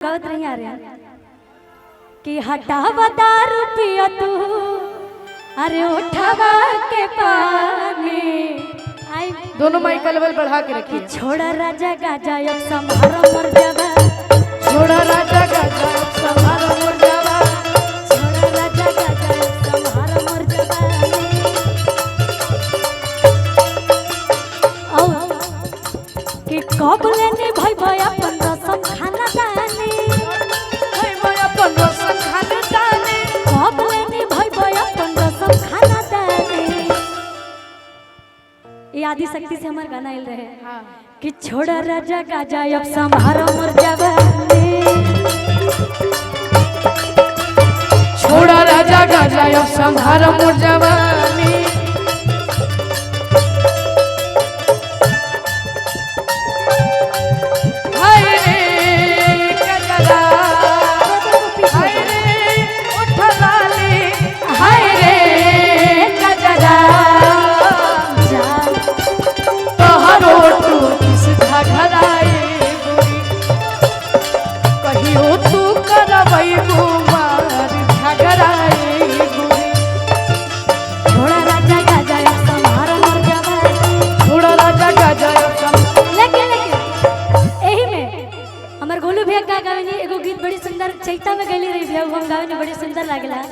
गावत नहीं आ रहे कि हटावा दारू पिया तू अरे उठावा के पानी आई दोनों माइक का लेवल बढ़ा के रखिए। छोड़ा राजा गाजा अब समारो मर जावा, छोड़ा राजा गाजा अब समारो मर जावा, छोड़ा राजा गाजा अब समारो मर जावा। कि कब लेने भाई भाई अपन रसम खाना दानी, भाई भाई अपन रसम खाना दानी, कब लेने भाई भाई अपन रसम खाना दानी। ये आदि शक्ति से हमारे गाना हिल रहे हाँ। कि छोड़ा राजा गाजा अब समारो मर जवानी, छोड़ा राजा गाजा अब समारो मर जवानी। हाय रे गजरा, हाय रे उठलाली, हाय रे गजरा, तोहरो तू किस घघराए गोरी, कहियो तू करबै गुमार घघराए गोरी। छोड़ा राजा गाजा अब समारो मर जवानी, छोड़ा राजा गाजा अब लेकिन यही में हमार गोलू भैया का गावे एगो गीत बड़ी सुंदर चैता में गैली रही भैया, हम गावे बड़ी सुंदर लागला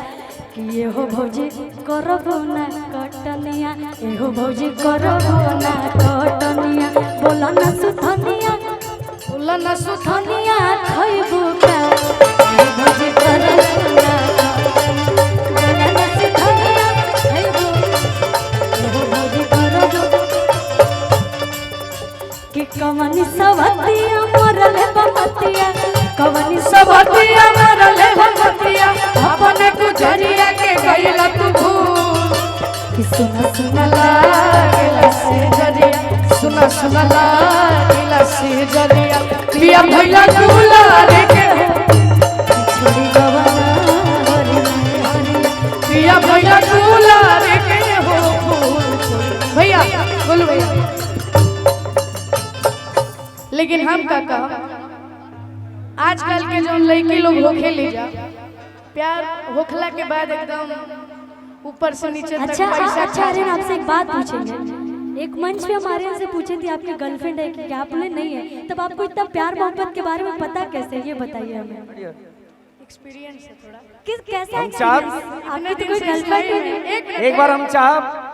कि ये हो भौजी करबो ना कटनिया, ये हो भौजी करबो ना कटनिया, बोला ना सुथनिया बोला न सुथन धनिया खइबू का, ये भौजी करबो ना बोला ना सुथनिया खइबू, ये हो भौजी करबो कि कवनी सवतिया मरले बमतिया, कवनी सबतिया मरले भगतिया, अपने गुजरिया के गइला तू भूल। कि सुना सुना लागेला से जरिया, सुना सुना लागेला से जरिया, पिया भइला दुलार के हो, छोड़ी गवाना हरि हरि। पिया भइला दुलार के हो फूल। भैया बोलो भैया। लेकिन हम का कहा आजकल के जो लड़की लोग होखे ले जा, प्यार होखला के बाद एकदम ऊपर से नीचे तक अच्छा पैसा अच्छा आर्यन आपसे एक बात पूछेंगे, एक मंच पे हमारे यहाँ से पूछे थे आपकी गर्लफ्रेंड है कि आपने नहीं है, तब आपको इतना प्यार मोहब्बत के बारे में पता कैसे, ये बताइए हमें। एक्सपीरियंस है थोड़ा। किस कैसे हम experience? आपने तो कोई गर्लफ्रेंड ही नहीं। एक बार हम चाह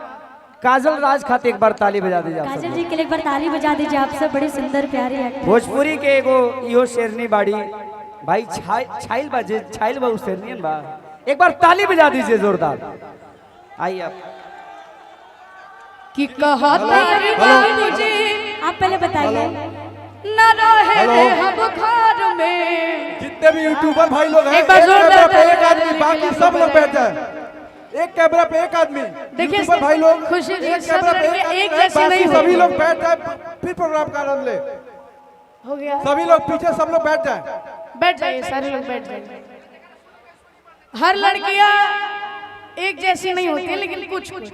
काजल राज खाते एक बार ताली बजा दीजिए आप काजल सब। जी के लिए एक बार ताली बजा दीजिए, आप सब बड़ी सुंदर प्यारी एक्टर। भोजपुरी के एगो इहो शेरनी बाड़ी भाई छाइल बाजे छाइल बाबू शेरनी बा, एक बार ताली बजा दीजिए जोरदार। आइए आप कि कहता बाबूजी आप पहले बताइए। न रहे रे हम घर में। जितने भी यूट्यूबर भाई लोग हैं, एक बार जोरदार कैमरा पे एक आदमी, बाकी सब लोग बैठ जाए। एक कैमरा पे एक आदमी, देखिए यूट्यूबर भाई लोग खुशी एक सब कैमरा पे लड़के एक आदमी, जैसे बाकी नहीं सभी होंगे। लोग बैठ जाए, फिर प्रोग्राम का आनंद ले। हो गया, सभी लोग पीछे सब लोग बैठ जाए। बैठ जाइए, सारे लोग बैठ जाइए। हर लड़कियां एक जैसी नहीं होती, लेकिन कुछ कुछ